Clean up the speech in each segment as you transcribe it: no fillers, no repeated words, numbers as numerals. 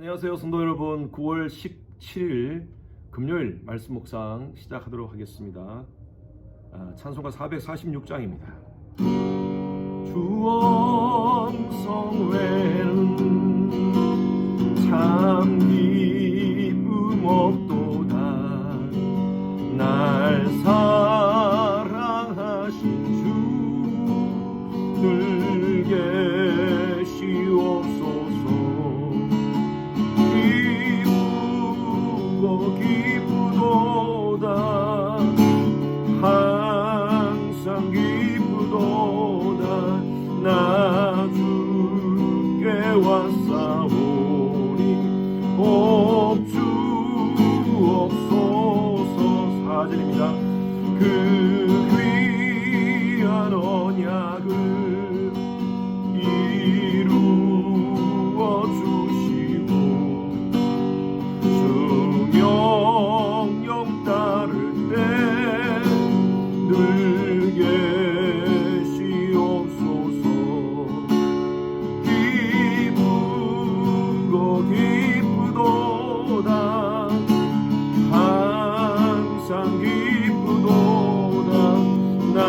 안녕하세요 성도 여러분. 9월 17일 금요일 말씀 묵상 시작하도록 하겠습니다. 찬송가 446장입니다. 주원성 외는 참 기쁨 없도다. 날 사랑하신 주 늘 계시옵소서. 기쁘도다. 항상 기쁘도다. 나 주께 왔사오니 복주옵소서. 4절입니다. 그 귀한 언약을 이루어 주시고 명령 따를 때 늘 계시옵소서. 기쁘고 기쁘도다. 항상 기쁘도다. 나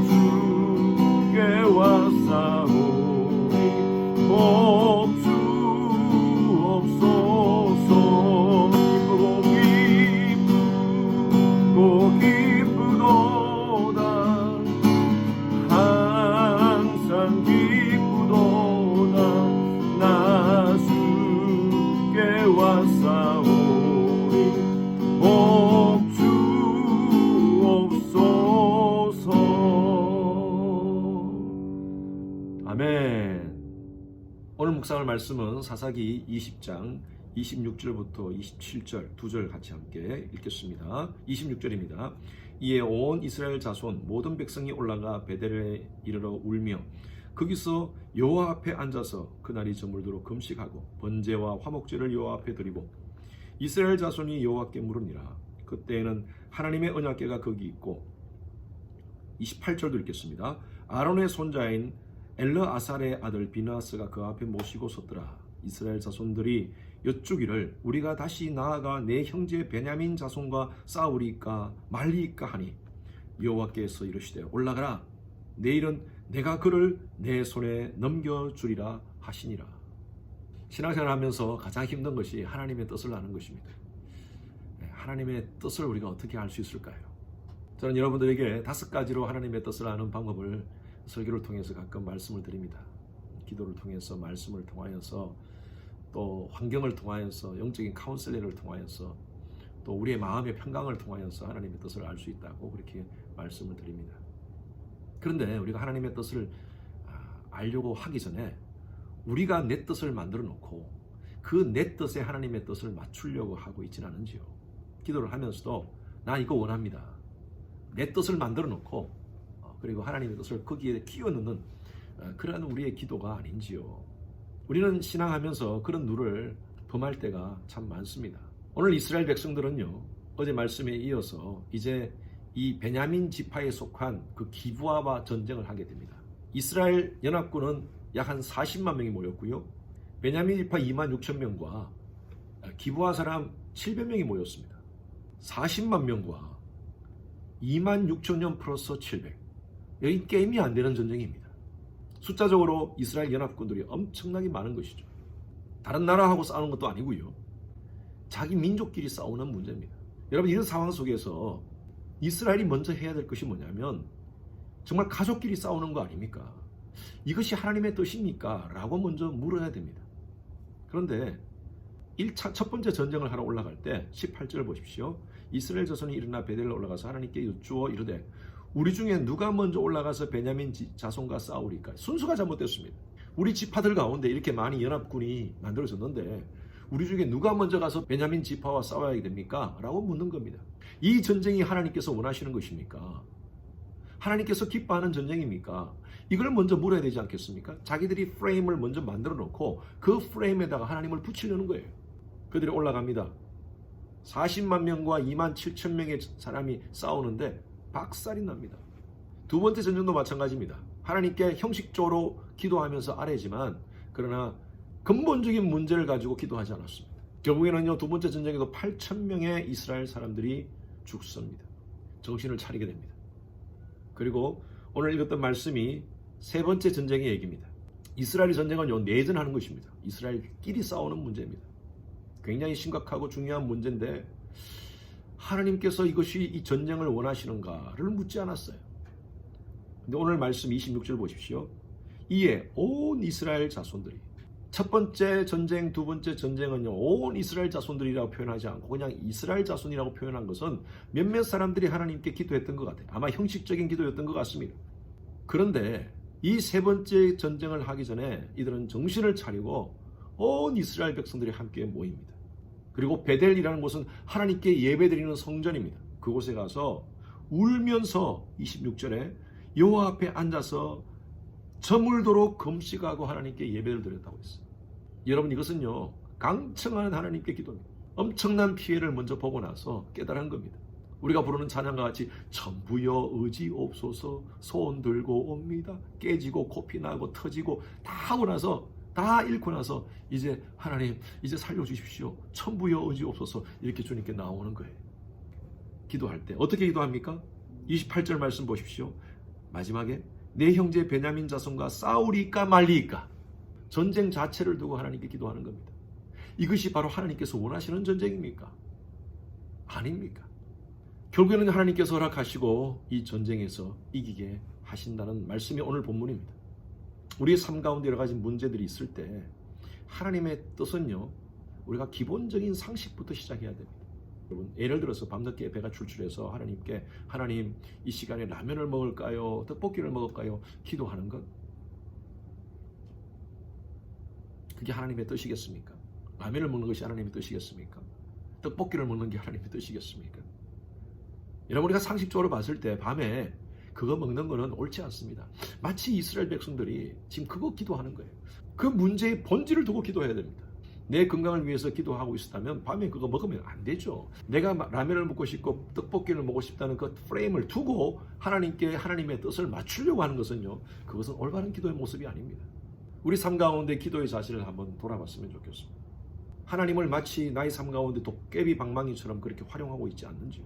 주께 왔사오니 복주옵소서. 기쁘도다. 항상 기쁘도다. 나 주께 왔사오니 복주옵소서. 아멘. 오늘 묵상할 말씀은 사사기 20장 26절부터 27절 두 절 같이 함께 읽겠습니다. 26절입니다. 이에 온 이스라엘 자손 모든 백성이 올라가 베델에 이르러 울며 거기서 여호와 앞에 앉아서 그날이 저물도록 금식하고 번제와 화목제를 여호와 앞에 드리고 이스라엘 자손이 여호와께 물으니라. 그때에는 하나님의 언약궤가 거기 있고 28절도 읽겠습니다. 아론의 손자인 엘르아살의 아들 비나스가 그 앞에 모시고 섰더라. 이스라엘 자손들이 여쭈기를 우리가 다시 나아가 내 형제 베냐민 자손과 싸우리까 말리까 하니 여호와께서 이르시되 올라가라. 내일은 내가 그를 내 손에 넘겨주리라 하시니라. 신앙생활 하면서 가장 힘든 것이 하나님의 뜻을 아는 것입니다. 하나님의 뜻을 우리가 어떻게 알 수 있을까요? 저는 여러분들에게 5가지로 하나님의 뜻을 아는 방법을 설교를 통해서 가끔 말씀을 드립니다. 기도를 통해서, 말씀을 통하여서, 또 환경을 통하여서, 영적인 카운셀링을 통하여서, 또 우리의 마음의 평강을 통하여서 하나님의 뜻을 알 수 있다고 그렇게 말씀을 드립니다. 그런데 우리가 하나님의 뜻을 알려고 하기 전에 우리가 내 뜻을 만들어 놓고 그 내 뜻에 하나님의 뜻을 맞추려고 하고 있지는 않은지요. 기도를 하면서도 나 이거 원합니다. 내 뜻을 만들어 놓고 그리고 하나님의 뜻을 거기에 끼워 넣는 그러한 우리의 기도가 아닌지요. 우리는 신앙하면서 그런 누를 범할 때가 참 많습니다. 오늘 이스라엘 백성들은요, 어제 말씀에 이어서 이제 이 베냐민 지파에 속한 그 기브아와 전쟁을 하게 됩니다. 이스라엘 연합군은 약 한 40만 명이 모였고요, 베냐민 지파 2만 6천 명과 기브아 사람 700명이 모였습니다. 40만 명과 2만 6천 명 플러스 700. 여기 게임이 안 되는 전쟁입니다. 숫자적으로 이스라엘 연합군들이 엄청나게 많은 것이죠. 다른 나라하고 싸우는 것도 아니고요, 자기 민족끼리 싸우는 문제입니다. 여러분, 이런 상황 속에서 이스라엘이 먼저 해야 될 것이 뭐냐면 정말 가족끼리 싸우는 거 아닙니까? 이것이 하나님의 뜻입니까? 라고 먼저 물어야 됩니다. 그런데 첫 번째 전쟁을 하러 올라갈 때 18절을 보십시오. 이스라엘 자손이 일어나 베델에 올라가서 하나님께 여쭈어 이르되 우리 중에 누가 먼저 올라가서 베냐민 자손과 싸우리까? 순서가 잘못됐습니다. 우리 지파들 가운데 이렇게 많이 연합군이 만들어졌는데 우리 중에 누가 먼저 가서 베냐민 지파와 싸워야 됩니까? 라고 묻는 겁니다. 이 전쟁이 하나님께서 원하시는 것입니까? 하나님께서 기뻐하는 전쟁입니까? 이걸 먼저 물어야 되지 않겠습니까? 자기들이 프레임을 먼저 만들어 놓고 그 프레임에다가 하나님을 붙이려는 거예요. 그들이 올라갑니다. 40만 명과 2만 7천 명의 사람이 싸우는데 박살이 납니다. 두 번째 전쟁도 마찬가지입니다. 하나님께 형식적으로 기도하면서 아뢰지만 그러나 근본적인 문제를 가지고 기도하지 않았습니다. 결국에는요, 두 번째 전쟁에도 8,000명의 이스라엘 사람들이 죽습니다. 정신을 차리게 됩니다. 그리고 오늘 읽었던 말씀이 세 번째 전쟁의 얘기입니다. 이스라엘 전쟁은요, 내전하는 것입니다. 이스라엘끼리 싸우는 문제입니다. 굉장히 심각하고 중요한 문제인데 하나님께서 이것이 이 전쟁을 원하시는가를 묻지 않았어요. 근데 오늘 말씀 26절 보십시오. 이에 온 이스라엘 자손들이, 첫 번째 전쟁, 두 번째 전쟁은요, 온 이스라엘 자손들이라고 표현하지 않고 그냥 이스라엘 자손이라고 표현한 것은 몇몇 사람들이 하나님께 기도했던 것 같아요. 아마 형식적인 기도였던 것 같습니다. 그런데 이 세 번째 전쟁을 하기 전에 이들은 정신을 차리고 온 이스라엘 백성들이 함께 모입니다. 그리고 베델이라는 곳은 하나님께 예배드리는 성전입니다. 그곳에 가서 울면서 26절에 여호와 앞에 앉아서 저물도록 금식하고 하나님께 예배를 드렸다고 했어요. 여러분, 이것은요, 강청하는 하나님께 기도입니다. 엄청난 피해를 먼저 보고 나서 깨달은 겁니다. 우리가 부르는 찬양과 같이 전부여 의지옵소서, 소원 들고 옵니다. 깨지고 코피 나고 터지고 다 하고 나서, 다 잃고 나서 이제 하나님 이제 살려주십시오, 천부여 의지옵소서, 이렇게 주님께 나오는 거예요. 기도할 때 어떻게 기도합니까? 28절 말씀 보십시오. 마지막에 내 형제 베냐민 자손과 싸우리까 말리까, 전쟁 자체를 두고 하나님께 기도하는 겁니다. 이것이 바로 하나님께서 원하시는 전쟁입니까? 아닙니까? 결국에는 하나님께서 허락하시고 이 전쟁에서 이기게 하신다는 말씀이 오늘 본문입니다. 우리의 삶 가운데 여러 가지 문제들이 있을 때 하나님의 뜻은요, 우리가 기본적인 상식부터 시작해야 됩니다. 여러분, 예를 들어서 밤늦게 배가 출출해서 하나님께, 하나님 이 시간에 라면을 먹을까요, 떡볶이를 먹을까요, 기도하는 것, 그게 하나님의 뜻이겠습니까? 라면을 먹는 것이 하나님의 뜻이겠습니까? 떡볶이를 먹는 게 하나님의 뜻이겠습니까? 여러분, 우리가 상식적으로 봤을 때 밤에 그거 먹는 거는 옳지 않습니다. 마치 이스라엘 백성들이 지금 그거 기도하는 거예요. 그 문제의 본질을 두고 기도해야 됩니다. 내 건강을 위해서 기도하고 있었다면 밤에 그거 먹으면 안 되죠. 내가 라면을 먹고 싶고 떡볶이를 먹고 싶다는 그 프레임을 두고 하나님께 하나님의 뜻을 맞추려고 하는 것은요, 그것은 올바른 기도의 모습이 아닙니다. 우리 삶 가운데 기도의 자세를 한번 돌아봤으면 좋겠습니다. 하나님을 마치 나의 삶 가운데 도깨비 방망이처럼 그렇게 활용하고 있지 않는지요.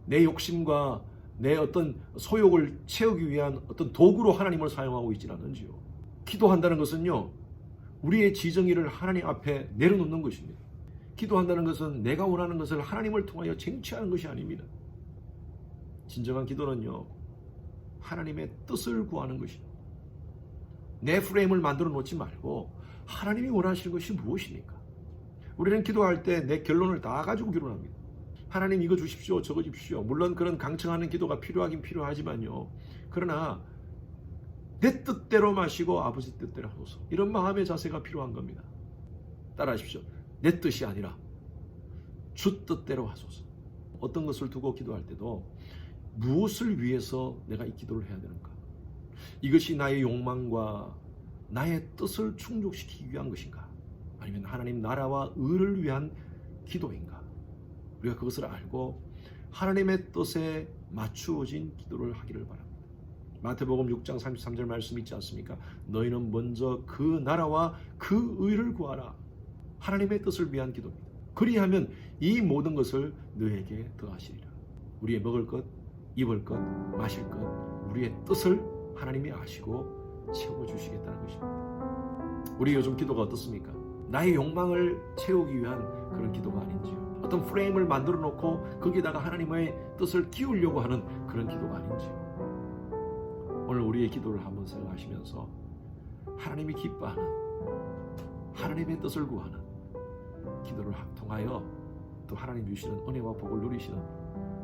내 욕심과 내 어떤 소욕을 채우기 위한 어떤 도구로 하나님을 사용하고 있지 않는지요. 기도한다는 것은요, 우리의 지정의를 하나님 앞에 내려놓는 것입니다. 기도한다는 것은 내가 원하는 것을 하나님을 통하여 쟁취하는 것이 아닙니다. 진정한 기도는요, 하나님의 뜻을 구하는 것입니다. 내 프레임을 만들어 놓지 말고 하나님이 원하시는 것이 무엇입니까? 우리는 기도할 때 내 결론을 다 가지고 기도합니다. 하나님 이거 주십시오, 저거 주십시오. 물론 그런 강청하는 기도가 필요하긴 필요하지만요, 그러나 내 뜻대로 마시고 아버지 뜻대로 하소서, 이런 마음의 자세가 필요한 겁니다. 따라하십시오. 내 뜻이 아니라 주 뜻대로 하소서. 어떤 것을 두고 기도할 때도 무엇을 위해서 내가 이 기도를 해야 되는가? 이것이 나의 욕망과 나의 뜻을 충족시키기 위한 것인가? 아니면 하나님 나라와 의를 위한 기도인가? 우리가 그것을 알고 하나님의 뜻에 맞추어진 기도를 하기를 바랍니다. 마태복음 6장 33절 말씀 있지 않습니까? 너희는 먼저 그 나라와 그 의를 구하라. 하나님의 뜻을 위한 기도입니다. 그리하면 이 모든 것을 너에게 더하시리라. 우리의 먹을 것, 입을 것, 마실 것, 우리의 뜻을 하나님이 아시고 채워주시겠다는 것입니다. 우리 요즘 기도가 어떻습니까? 나의 욕망을 채우기 위한 그런 기도가 아닌지요. 어떤 프레임을 만들어 놓고 거기다가 하나님의 뜻을 키우려고 하는 그런 기도가 아닌지요. 오늘 우리의 기도를 한번 생각하시면서 하나님이 기뻐하는, 하나님의 뜻을 구하는 기도를 통하여 또 하나님 주시는 은혜와 복을 누리시는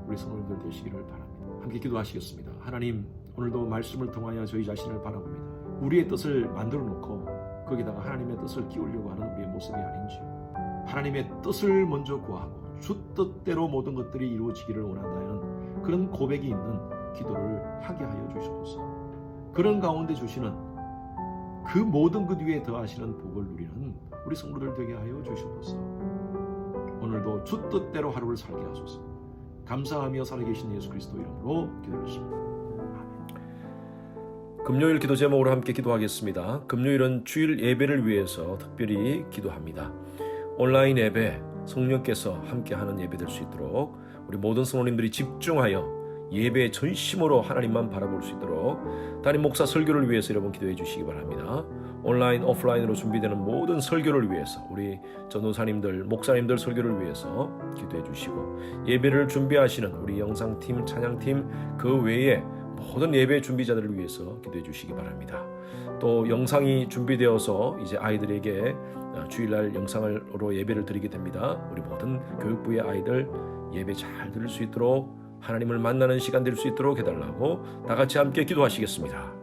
우리 성도님들 되시기를 바랍니다. 함께 기도하시겠습니다. 하나님, 오늘도 말씀을 통하여 저희 자신을 바라봅니다. 우리의 뜻을 만들어 놓고 거기다가 하나님의 뜻을 끼우려고 하는 우리의 모습이 아닌지, 하나님의 뜻을 먼저 구하고 주 뜻대로 모든 것들이 이루어지기를 원한다는 그런 고백이 있는 기도를 하게 하여 주시옵소서. 그런 가운데 주시는 그 모든 것 위에 더하시는 복을 누리는 우리 성도들 되게 하여 주시옵소서. 오늘도 주 뜻대로 하루를 살게 하소서. 감사하며 살아계신 예수 그리스도 이름으로 기도드립니다. 금요일 기도 제목으로 함께 기도하겠습니다. 금요일은 주일 예배를 위해서 특별히 기도합니다. 온라인 예배, 성령께서 함께하는 예배 될 수 있도록 우리 모든 성도님들이 집중하여 예배의 전심으로 하나님만 바라볼 수 있도록 담임 목사 설교를 위해서 여러분 기도해 주시기 바랍니다. 온라인, 오프라인으로 준비되는 모든 설교를 위해서 우리 전도사님들, 목사님들 설교를 위해서 기도해 주시고 예배를 준비하시는 우리 영상팀, 찬양팀 그 외에 모든 예배 준비자들을 위해서 기도해 주시기 바랍니다. 또 영상이 준비되어서 이제 아이들에게 주일날 영상으로 예배를 드리게 됩니다. 우리 모든 교육부의 아이들 예배 잘 들을 수 있도록 하나님을 만나는 시간 될 수 있도록 해달라고 다 같이 함께 기도하시겠습니다.